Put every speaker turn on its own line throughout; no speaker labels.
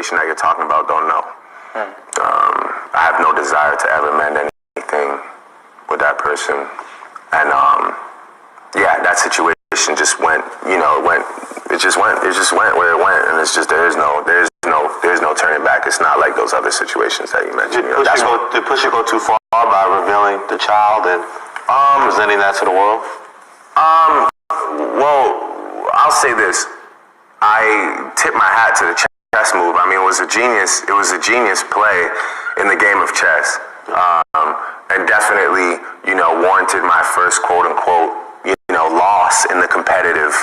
situation that you're talking about, don't know. I have no desire to ever mend anything with that person. And yeah, that situation just went, it just went where it went, and it's just there's no turning back. It's not like those other situations that you mentioned.
Did Pusha go too far by revealing the child and presenting that to the world?
Well, I'll say this. I tip my hat to the chess move. I mean, it was a genius play in the game of chess. And definitely, warranted my first quote unquote, loss in the competitive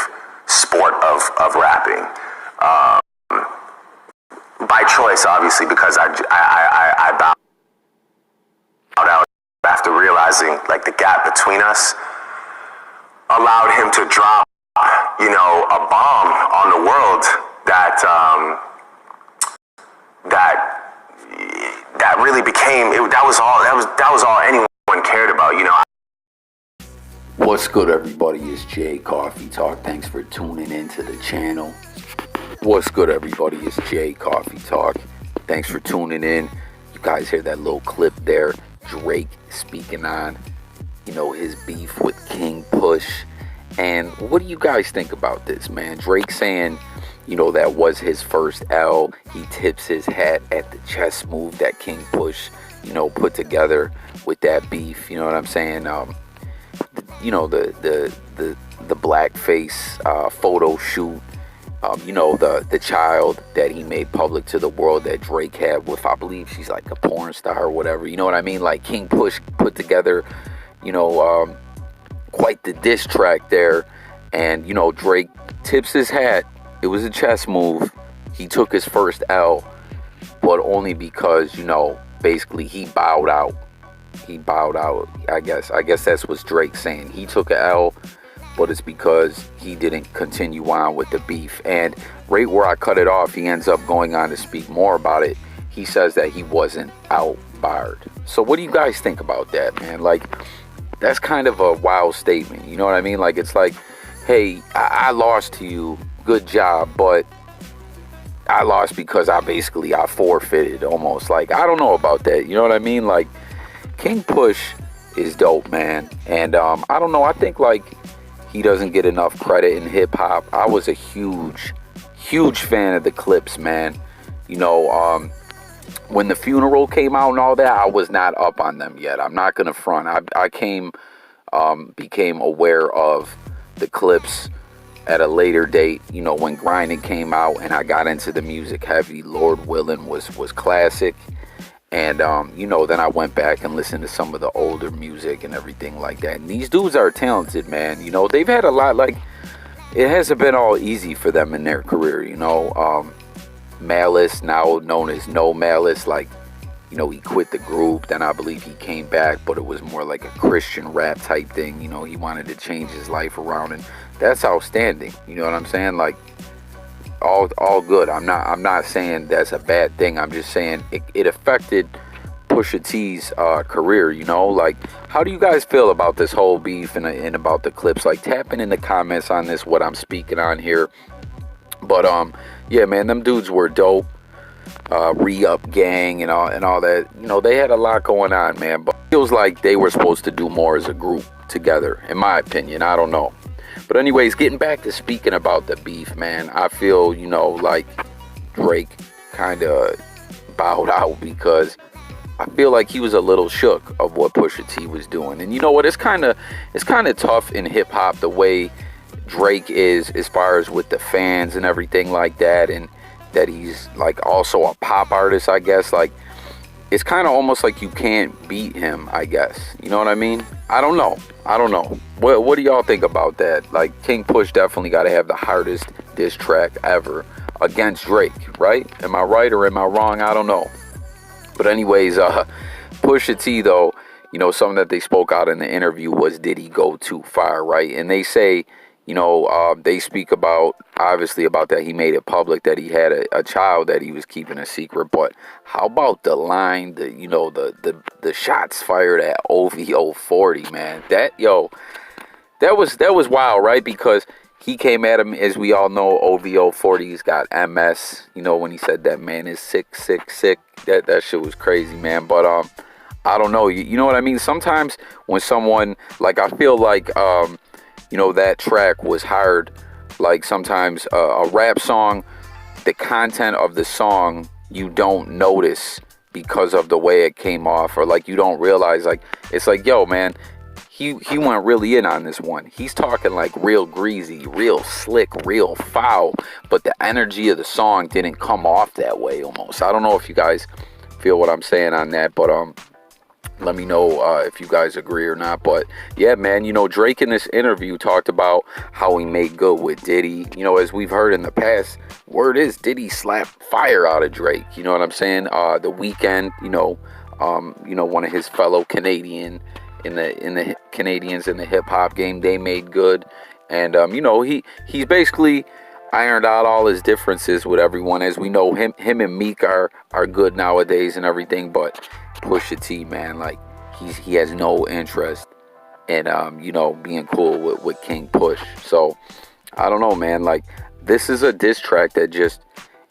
sport of rapping. By choice, obviously, because I bowed out after realizing like the gap between us allowed him to drop, a bomb on the world that really became that was all anyone cared about.
What's good, everybody? It's Jay Coffee Talk. Thanks for tuning into the channel. What's good, everybody? It's Jay Coffee Talk. Thanks for tuning in. You guys hear that little clip there? Drake speaking on, his beef with King Push. And what do you guys think about this, man? Drake saying, that was his first L. He tips his hat at the chess move that King Push, put together with that beef. You know what I'm saying? The blackface photo shoot. The child that he made public to the world that Drake had with, I believe she's like a porn star or whatever. You know what I mean? Like King Push put together, quite the diss track there. And, Drake tips his hat. It was a chess move. He took his first L, but only because, basically he bowed out. He bowed out, I guess. I guess that's what Drake's saying. He took an L, but it's because he didn't continue on with the beef. And right where I cut it off, he ends up going on to speak more about it. He says that he wasn't out-barred. So what do you guys think about that, man? Like, that's kind of a wild statement. You know what I mean? Like, it's like, hey, I lost to you. Good job, but I lost because I forfeited almost. Like, I don't know about that. You know what I mean? Like, King Push is dope, man. And I don't know. I think, like, he doesn't get enough credit in hip-hop. I was a huge fan of the Clipse, man. When The Funeral came out and all that, I was not up on them yet. I'm not going to front. I became aware of the Clipse at a later date, when Grinding came out and I got into the music heavy. Lord Willin' was classic. And, then I went back and listened to some of the older music and everything like that. And these dudes are talented, man. They've had a lot, like, it hasn't been all easy for them in their career, Malice, now known as No Malice, like, he quit the group. Then I believe he came back, but it was more like a Christian rap type thing. He wanted to change his life around, and that's outstanding. You know what I'm saying? Like, all good. I'm not saying that's a bad thing. I'm just saying it affected Pusha T's career. Like, how do you guys feel about this whole beef and about the Clipse? Like, tapping in the comments on this, what I'm speaking on here. But yeah, man, them dudes were dope. Re-Up Gang and all that. They had a lot going on, man. But it feels like they were supposed to do more as a group together, in my opinion. I don't know. But anyways, getting back to speaking about the beef, man, I feel, like Drake kind of bowed out because I feel like he was a little shook of what Pusha T was doing. And you know what? It's kind of tough in hip hop the way Drake is as far as with the fans and everything like that, and that he's like also a pop artist, I guess. Like, it's kind of almost like you can't beat him, I guess. You know what I mean? I don't know. What do y'all think about that? Like, King Push definitely got to have the hardest diss track ever against Drake, right? Am I right or am I wrong? I don't know. But anyways, Pusha T, though, something that they spoke out in the interview was, did he go too far, right? And they say, they speak about, obviously, about that he made it public that he had a child that he was keeping a secret. But how about the line, the shots fired at OVO 40, man? That was wild, right? Because he came at him, as we all know, OVO 40's got MS. You know, when he said that man is sick, sick, sick. That shit was crazy, man. But I don't know. You know what I mean? Sometimes when someone, like, I feel like, you know, that track was hard. Like, sometimes a rap song, the content of the song, you don't notice because of the way it came off, or like you don't realize, like, it's like, yo, man, he went really in on this one. He's talking like real greasy, real slick, real foul, but the energy of the song didn't come off that way almost. I don't know if you guys feel what I'm saying on that, but let me know if you guys agree or not. But yeah, man, you know, Drake in this interview talked about how he made good with Diddy. You know, as we've heard in the past, word is Diddy slapped fire out of Drake. You know what I'm saying? The Weeknd, you know, one of his fellow Canadians in the hip hop game, they made good. And you know, he's basically ironed out all his differences with everyone. As we know, him and Meek are good nowadays and everything, but Pusha T, man, like, he has no interest in you know, being cool with King Push. So I don't know, man. Like, this is a diss track that just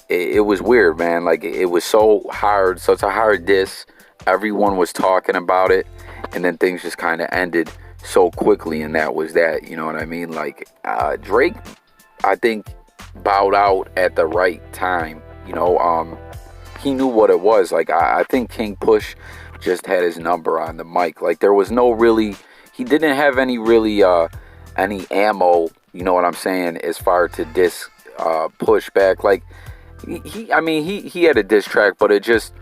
it was weird, man. Like, it was so hard, such a hard diss. Everyone was talking about it, and then things just kind of ended so quickly, and that was that. You know what I mean? Like, Drake, I think, bowed out at the right time. You know, he knew what it was. Like, I think King Push just had his number on the mic. Like, there was no really, he didn't have any really, any ammo, you know what I'm saying, as far to diss Push back. Like, he had a diss track, but it just,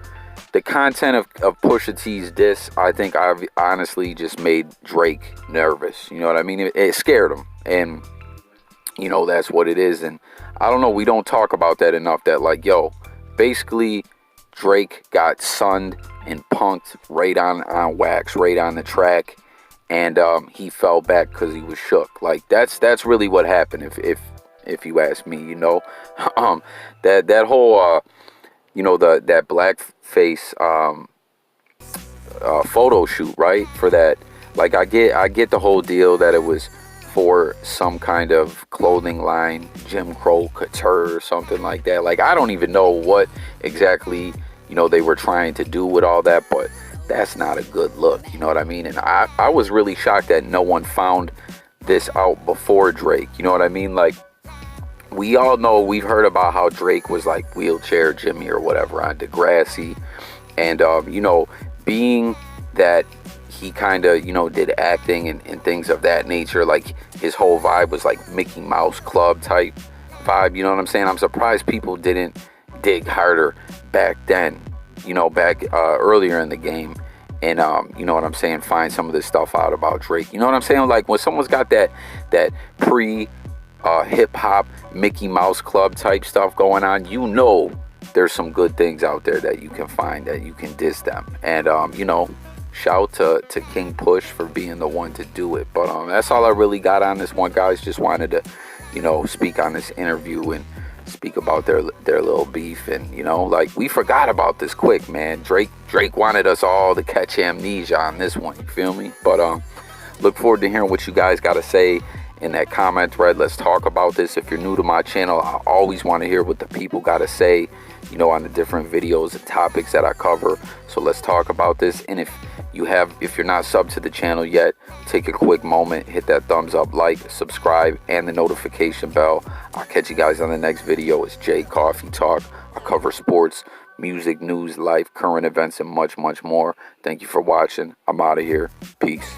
the content of Pusha T's diss, I think I've honestly just made Drake nervous. You know what I mean? It scared him. And, you know, that's what it is. And I don't know, we don't talk about that enough, that, like, yo, basically Drake got sunned and punked right on wax, right on the track, and he fell back because he was shook. Like, that's really what happened, if you ask me. You know, that whole you know, that blackface photo shoot, right, for that. Like, I get the whole deal that it was for some kind of clothing line, Jim Crow couture or something like that. Like, I don't even know what exactly, you know, they were trying to do with all that, but that's not a good look, you know what I mean? And I was really shocked that no one found this out before Drake, you know what I mean? Like, we all know, we've heard about how Drake was like Wheelchair Jimmy or whatever on Degrassi, and you know, being that he kind of, you know, did acting and things of that nature, like, his whole vibe was like Mickey Mouse Club type vibe, you know what I'm saying? I'm surprised people didn't dig harder back then, you know, back earlier in the game, and you know what I'm saying, find some of this stuff out about Drake. You know what I'm saying? Like, when someone's got that pre hip-hop Mickey Mouse Club type stuff going on, you know there's some good things out there that you can find, that you can diss them. And you know, shout to King Push for being the one to do it. But that's all I really got on this one, guys. Just wanted to, you know, speak on this interview and speak about their little beef. And, you know, like, we forgot about this quick, man. Drake wanted us all to catch amnesia on this one, you feel me? But look forward to hearing what you guys got to say in that comment thread. Let's talk about this. If you're new to my channel, I always want to hear what the people got to say, you know, on the different videos and topics that I cover. So let's talk about this. And if you're not subbed to the channel yet, take a quick moment, hit that thumbs up, like, subscribe, and the notification bell. I'll catch you guys on the next video. It's Jay Coffee Talk. I cover sports, music, news, life, current events, and much, much more. Thank you for watching. I'm out of here. Peace.